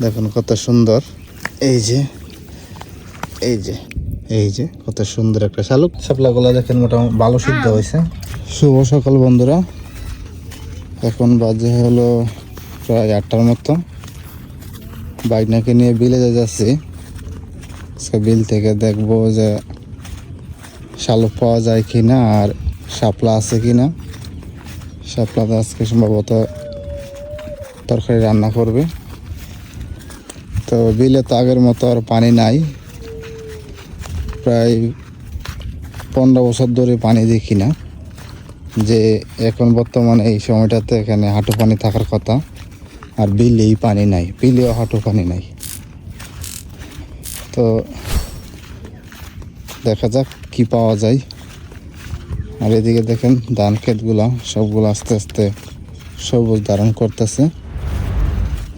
দেখুন কত সুন্দর। এই যে এই যে এই যে কত সুন্দর একটা শালুক। শাপলাগুলো দেখেন মোটামুটি ভালো সিদ্ধ হয়েছে। শুভ সকাল বন্ধুরা, এখন বাজে হলো প্রায় 8টার মতো। বাইকনাকে নিয়ে বিলে যাচ্ছি। বিল থেকে দেখবো যে শালুক পাওয়া যায় কিনা আর শাপলা আছে কিনা। শাপলাতে আজকে সম্ভবত তরকারি রান্না করবে। তো বিলে তো আগের মতো আর পানি নাই, প্রায় 15 বছর ধরে পানি দেখি না। যে এখন বর্তমানে এই সময়টাতে এখানে হাঁটু পানি থাকার কথা, আর বিলেই পানি নাই, বিলেও হাঁটু পানি নাই। তো দেখা যাক কি পাওয়া যায়। আর এদিকে দেখেন ধান ক্ষেতগুলো সবগুলো আস্তে আস্তে সবুজ ধারণ করতেছে।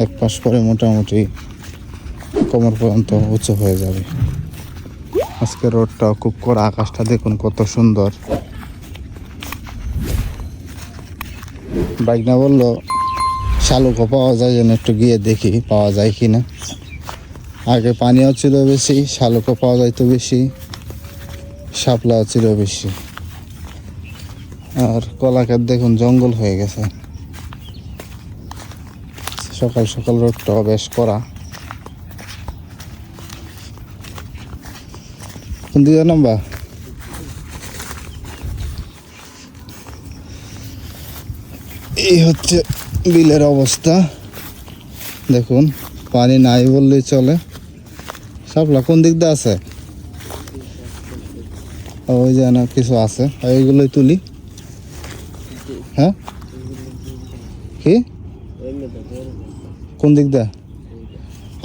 এক পাশ করে মোটামুটি কোমর পর্যন্ত উঁচু হয়ে যাবে। আজকে রোডটাও খুব কড়া, আকাশটা দেখুন কত সুন্দর। বাইক না বললো শালুকও পাওয়া যায়, যেন একটু গিয়ে দেখি পাওয়া যায় কিনা। আগে পানিও ছিল বেশি, শালুকও পাওয়া যাইতো বেশি, শাপলাও ছিল বেশি। আর কলাক্ষেত দেখুন জঙ্গল হয়ে গেছে। সকাল সকাল রোডটাও বেশ কড়া। কোন দিকে নাম্বা? এই হচ্ছে বিলের অবস্থা। দেখুন পানি নাই বললেই চলে। শাপলা কোন দিক দিয়ে আছে? ওই যে না কিছু আছে, ওইগুলোই তুলি। হ্যাঁ কি কোন দিক দিয়ে?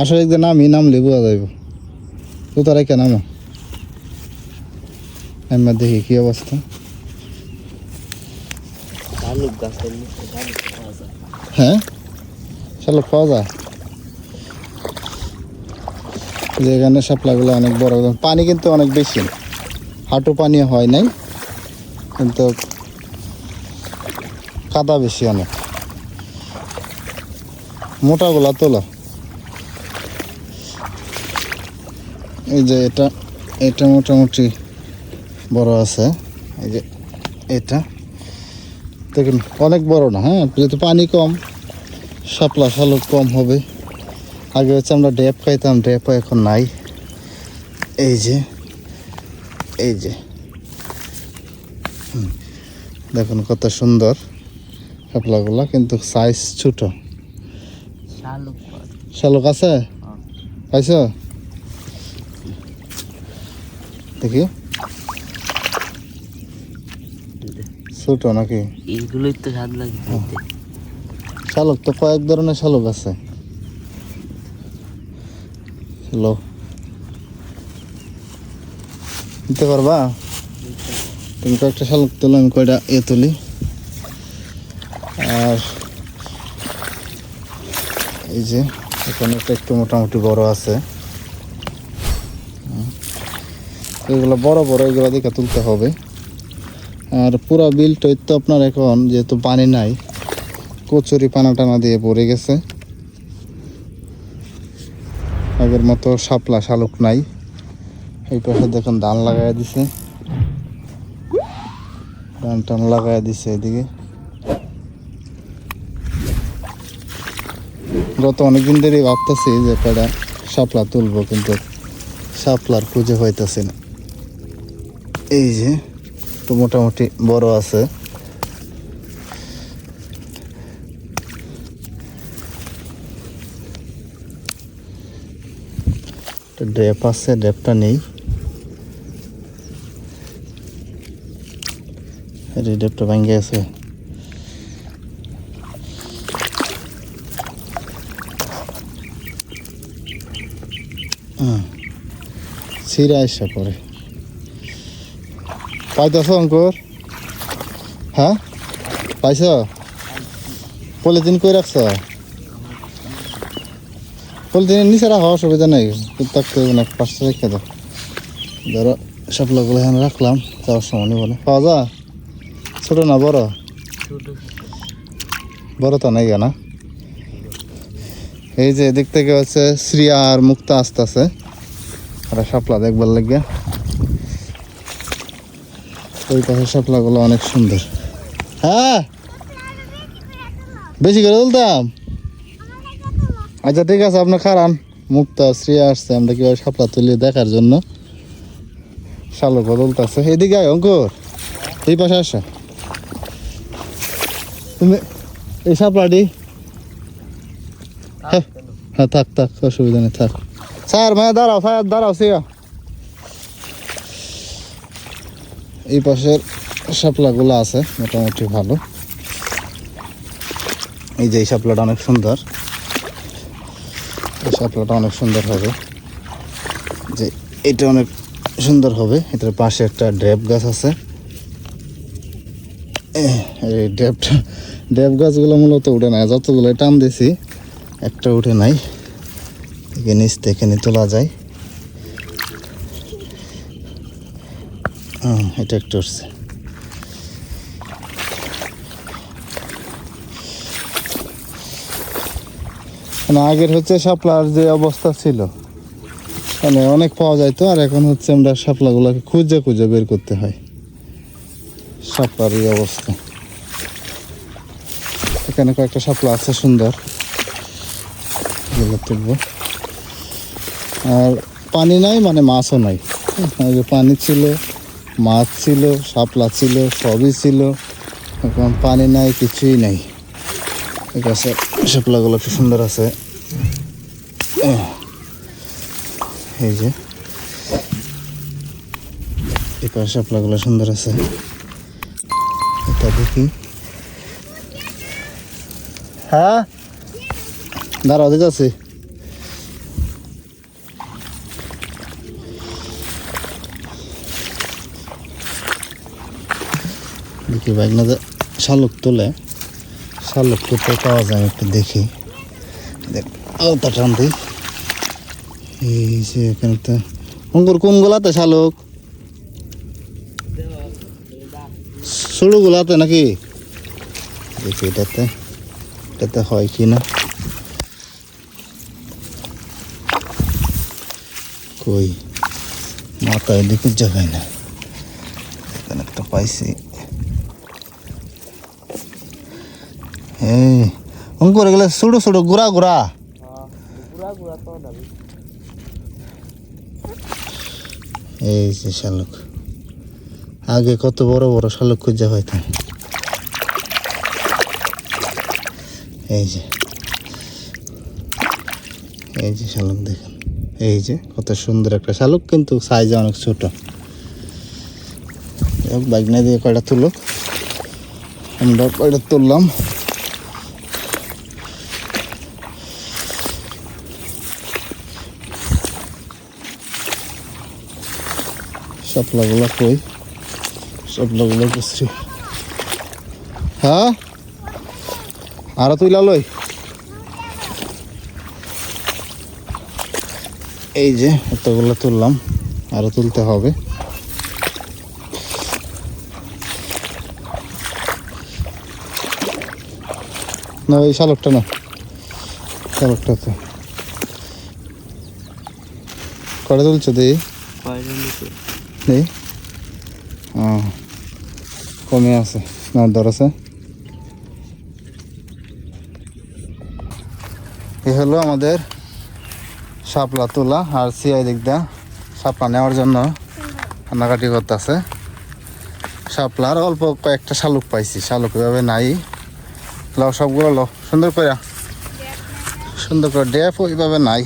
আসলে দিক দিয়ে নামলে বোঝা যাইব। তো তারাই কেন নামো, আমি দেখি কি অবস্থা। হ্যাঁ শালুক পাওয়া যায় যেখানে। শাপলাগুলো অনেক বড়, পানি কিন্তু অনেক বেশি, হাঁটু পানি হয় নাই, কিন্তু কাদা বেশি অনেক। মোটাগুলা তোলা। এই যে এটা এটা মোটামুটি বড় আছে। এই যে এটা দেখুন অনেক বড় না। হ্যাঁ যেহেতু পানি কম, শাপলা শালুক কম হবে। আগে হচ্ছে আমরা ড্যাপ খাইতাম, ড্যাপও এখন নাই। এই যে এই যে দেখুন কত সুন্দর শাপলাগুলা, কিন্তু সাইজ ছোট। শালুক আছে পাইছ? দেখি ছোট নাকি? এইগুলোই তো স্বাদ লাগে। শালুক তো কয়েক ধরনের শালুক আছে। লো নিতে পারবা তুমি? কয়েকটা শালুক তুলো, আমি কয়টা তুলি। আর এই যে এখানে একটু মোটামুটি বড় আছে। এগুলো বড় বড়, এগুলো দেখে তুলতে হবে। আর পুরা বিলটাই তো আপনার এখন যেহেতু পানি নাই, কচুরি পানা টানা দিয়ে পড়ে গেছে। আগের মতো শাপলা শালুক নাই। এই পাশে দেখুন ধান লাগাই দিছে, ধান টান লাগাই দিছে এদিকে। গত অনেকদিন ধরে ভাবতেছি যে কয়টা শাপলা তুলবো, কিন্তু শাপলার খুঁজে পাইতেছি না। এই যে তো মোটামুটি বড় আছে। ড্রেপ আছে, ড্রেপটা নেই। ড্রেপটা ভেঙে গেছে। ছিঁড়ে আসা পরে পাইতেছ অঙ্কুর? হ্যাঁ পাইছ? পলিথিন কই রাখছ? পলিথিনের নিচে রাখা অসুবিধা নেই, থাকতে অনেক পাশে রেখে দাও। ধরো শাপলাগুলো এখানে রাখলাম, যাওয়ার সময় বলে পাওয়া যায়। ছোট না বড়? বড় তো নাই না। এই যে এদিক থেকে হচ্ছে শ্রিয়া আর মুক্তা আসতেছে, ওরা শাপলা দেখবার লাগে। ওই পাশে শাপলাগুলো অনেক সুন্দর। হ্যাঁ বেশি করে তুলতাম। আচ্ছা ঠিক আছে, আপনি খারান। মুক্তা শ্রিয়া আসছে, আমরা কিভাবে শাপলা তুলি দেখার জন্য। শালক তুলতেছে। এদিকে আয় অঙ্কুর, এই পাশে আসো। তুমি এই শাপলাটি, হ্যাঁ হ্যাঁ থাক থাক, অসুবিধা নেই থাক। স্যার ভাই দাঁড়াও, স্যার দাঁড়াও শ্রিয়া। এই পাশের শাপলাগুলো আছে মোটামুটি ভালো। এই যে এই শাপলাটা অনেক সুন্দর, এই শাপলাটা অনেক সুন্দর হবে। যে এটা অনেক সুন্দর হবে। এটার পাশে একটা ড্রেপ গাছ আছে। এই ড্রেপ গাছগুলো মূলত উঠে নাই, যতগুলো টান দিছি একটা উঠে নাই। নিচ থেকে এখানে তোলা যায়। এটা একটু উঠছে। আগের হচ্ছে শাপলার যে অবস্থা ছিল মানে অনেক পাওয়া যাইতো, আর এখন হচ্ছে আমরা শাপলাগুলোকে খুঁজে খুঁজে বের করতে হয়। শাপলার এই অবস্থা। এখানে কয়েকটা শাপলা আছে সুন্দর, এগুলো তুলবো। আর পানি নাই মানে মাছও নাই। আগে পানি ছিল, মাছ ছিল, শাপলা ছিল, সবই ছিল। এখন পানি নাই, কিছুই নাই। ঠিক আছে, শাপলাগুলো খুব সুন্দর আছে। এই যে এই পাশে শাপলাগুলো সুন্দর আছে। এটা দেখি। হ্যাঁ দাঁড়াও দিতে আছি। দেখি বাইক না শালুক তোলে, শালুক কোথায় পাওয়া যায় একটু দেখি। দেখ আলতা টান দিই। এই যে এখানে তো অঙ্কুর কোনগুলাতে শালুক? সরুগুলাতে নাকি? দেখি এটাতে, এটাতে হয় কি না। কই মাথায় দেখে যাবে না। এখানে একটা পাইছি। এই অঙ্কুর এগুলো ছোটো ছোটো গুড়া গুড়া। এই যে শালুক, আগে কত বড় বড় শালুক খুঁজে হয়তো। এই যে এই যে শালুক দেখেন, এই যে কত সুন্দর একটা শালুক, কিন্তু সাইজে অনেক ছোট। বাইক না দিয়ে কয়টা তুলুক, আমরা কয়টা তুললাম। শাপলাগুলো কই? শাপলাগুলো বুঝছি। হ্যাঁ আরো তুইলা লই। এই যে এতগুলো তুললাম, আরো তুলতে হবে। না ওই শালকটা না, শালকটা তো কটা তুলছো দিই নেই? কমে আছে না, দর আছে। এই হলো আমাদের শাপলা তোলা। আর সিআই দিকদা শাপলা নেওয়ার জন্য কান্নাকাটি করতেছে। শাপলার অল্প কয়েকটা শালুক পাইছি, শালুক এভাবে নাই। লাও সবগুলো লো সুন্দর করে, সুন্দর করে। ড্যাপ ওইভাবে নাই।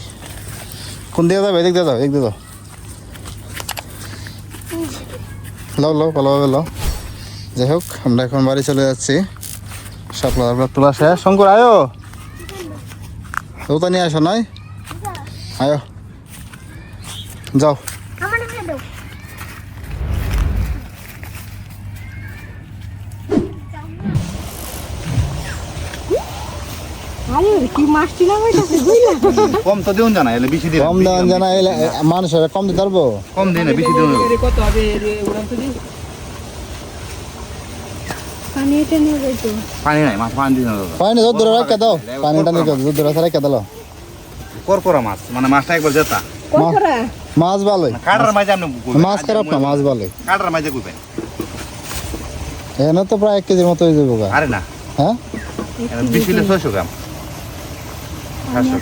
কোন দিয়ে যাবে? এদিক দিয়ে যাও, এদিক দিয়ে যাও। লাও লাও ভালোভাবে লাও। যাই হোক আমরা এখন বাড়ি চলে যাচ্ছি। শাপলা তোলা শেষ। শঙ্কর আয়ো, ওটা নিয়ে আসো নয়, আয়ো যাও। কম তো দিন জানা এলে বেশি দিন কম দাম জানা এলে মানুষের কম দিতে পারবো। কম দিনে বেশি দিন কত হবে উড়ান তো পানি পানি নাই মাছ পানি দিন পানি জোর ধরে রাখা দাও, পানিটা নিয়ে জোর ধরে রাখা দাও। করকরা মাছ মানে মাছটা একবার জেতা মাছ ভালোই, কাটার মাঝে আপনি মাছ খারাপ না, মাছ ভালোই। কাটার মাঝে কইবেন এখানে তো প্রায় 1 কেজির মতো হয়ে যাবো গা। আরে না হ্যাঁ, বেশি হলে 600 গ্রাম 700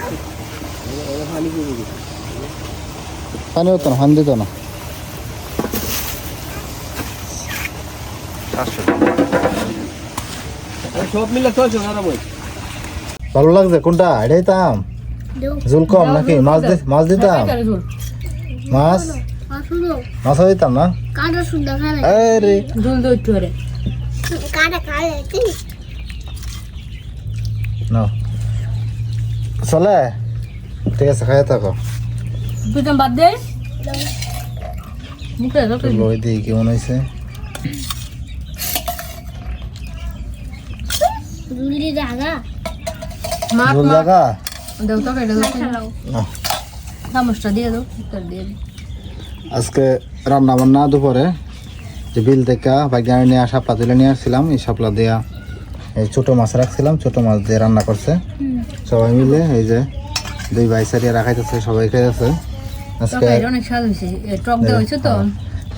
পানি হতো না, হান দিত না। 700 গ্রাম সব মিলে চলছে না ভাই। ভালো লাগছে কোনটা? এটাই দাম ঝুল কম নাকি? মাছ দিতাম, মাছ মাছ দিতাম না। কাটা সুন্দর খালে আরে ঝোল দই চরে কাটা খালে কি না চলে, ঠিক আছে, খাই থাকো। তুই তো বাদ দে মুখে দাও তুই লই দিই কেমন হয়েছে। দুলি জায়গা মাছ ঝোল মাছ জায়গা দাও তো কেটে দাও খেলাও চামচটা দিয়ে দাও উত্তর দিয়ে দাও আজকে রান্না বান্না দুপুরে যে বিল থেকে বাইগানে নিয়ে শাপলা তুলে নিয়ে আসছিলাম, এই শাপলা দেয়া এই ছোট মাছ রাখছিলাম, ছোট মাছ দিয়ে রান্না করছে সবাই মিলে। এই যে 2 ভাই সারিয়া রাখাইতেছে, সবাই খাইতেছে আজকে। তরকারি অনেক স্বাদ হয়েছে টক দেওয়া হয়েছে তো।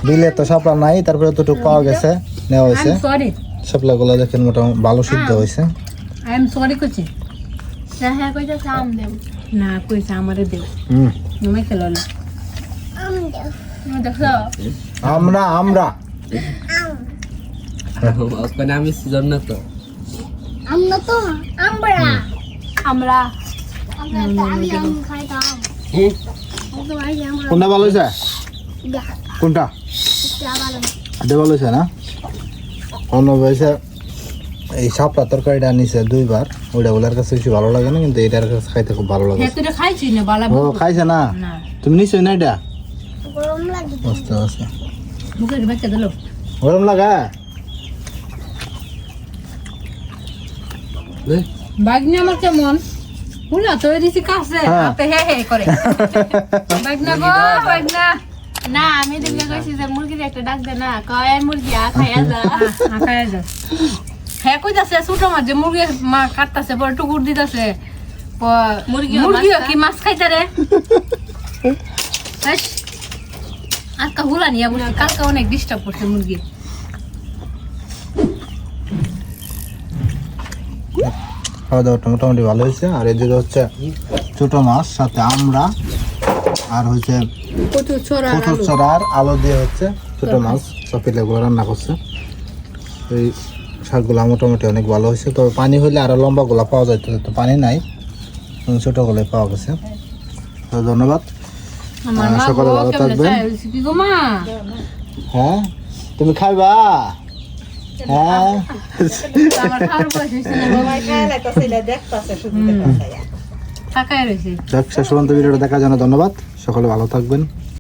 বিলে তো শাপলা নাই, তারপরে এতটুকু পাওয়া গেছে, নেওয়া হয়েছে। সরি শাপলা গুলো দেখেন মোটামুটি ভালো সিদ্ধ হয়েছে। আই এম সরি করছি হ্যাঁ কইতাছে আম দেব না কইছে আমারে দেও হুম, তুমি খেলো না আম দেব দেখো আমরা ওখানে আমি সিজন না তো আমরা তো আমরা আমরা তো আমি আম খাইতাম তো ভাই আমরা কোনটা ভালো হয়েছে? যা কোনটা ভালো এটা ভালো হয়েছে না? অন্য হয়েছে এই শাপলা তরকারিটা নিছে 2 বার, ওইটা ওলার কাছে বেশি ভালো লাগে না, কিন্তু এটার কাছে খাইতে খুব ভালো লাগে। হ্যাঁ তুই খাইছিস না বালা ও খাইছে না? না তুমি নিছো না এটা? গরম লাগে বুঝতে পারছি। মুখে বাচ্চা দিলো গরম লাগা? বাগনি আমার কেমন হুলা তো দিছি কাছে হ্যাঁ। হাতে হে হে করে বাগনা গো বাগনা না আমি দিলে কইছি যে মুরগির একটা ডাক দে না কয় মুরগি আ খাইয়া যা আকায় যা হ্যাঁ কইতাছে ছোট মাছ যে মুরগি মা কাটতাছে পরে টুকুর দিতাছে মুরগি কি মাছ খাইতা রে আজকে হুলা নিয়ে বসে কালকে অনেক ডিস্টার্ব করছে মুরগি খাওয়া দাওয়াটা মোটামুটি ভালো হয়েছে। আর এদিকে হচ্ছে ছোট মাছ সাথে আমরা, আর হচ্ছে প্রচুর ছড়া কচুর চড়ার আলো দিয়ে হচ্ছে ছোট মাছ সপিলাগুলো রান্না করছে। এই শাকগুলো মোটামুটি অনেক ভালো হয়েছে, তবে পানি হলে আরো লম্বা গুলা পাওয়া যাইতো, তো পানি নাই, ছোট গুলোই পাওয়া গেছে। তো ধন্যবাদ, আমার মা সকালে ভালো থাকবেন। কি গো মা হ্যাঁ তুমি খাইবা? হ্যাঁ আমার খাওয়ার বয়স হয়েছে না তাকায় রয়েছে যাক, শেষ পর্যন্ত ভিডিওটা দেখার জন্য ধন্যবাদ। সকলে ভালো থাকবেন।